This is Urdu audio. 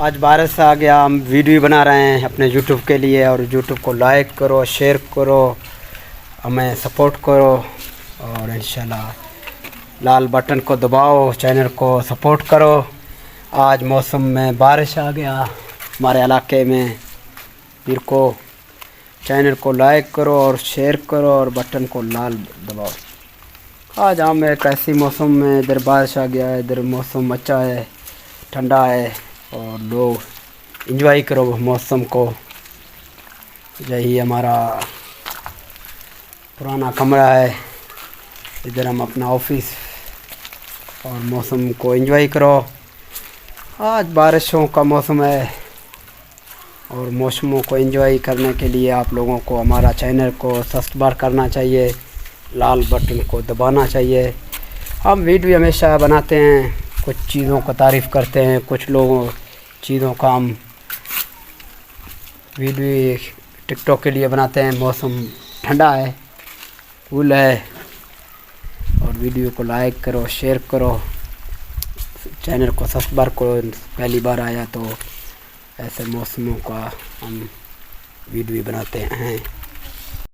آج بارش آ گیا، ہم ویڈیو بنا رہے ہیں اپنے یوٹیوب کے لیے، اور یوٹیوب کو لائک کرو، شیئر کرو، ہمیں سپورٹ کرو، اور انشاءاللہ لال بٹن کو دباؤ، چینل کو سپورٹ کرو۔ آج موسم میں بارش آ گیا ہمارے علاقے میں، پھر کو چینل کو لائک کرو اور شیئر کرو اور بٹن کو لال دباؤ۔ آج ہم ایک ایسی موسم میں، ادھر بارش آ گیا ہے، ادھر موسم اچھا ہے، ٹھنڈا ہے، اور لوگ انجوائے کرو موسم کو۔ یہی ہمارا پرانا کمرہ ہے، ادھر ہم اپنا آفس، اور موسم کو انجوائے کرو۔ آج بارشوں کا موسم ہے، اور موسموں کو انجوائے کرنے کے لیے آپ لوگوں کو ہمارا چینل کو سبسکرائب کرنا چاہیے، لال بٹن کو دبانا چاہیے۔ ہم ویڈیو ہمیشہ بناتے ہیں، کچھ چیزوں کا تعریف کرتے ہیں، کچھ لوگوں چیزوں کا ہم ویڈیو ٹک ٹاک کے لیے بناتے ہیں۔ موسم ٹھنڈا ہے، کول ہے، اور ویڈیو کو لائک کرو، شیئر کرو، چینل کو سبسکرائب کرو۔ پہلی بار آیا تو ایسے موسموں کا ہم ویڈیو بناتے ہیں۔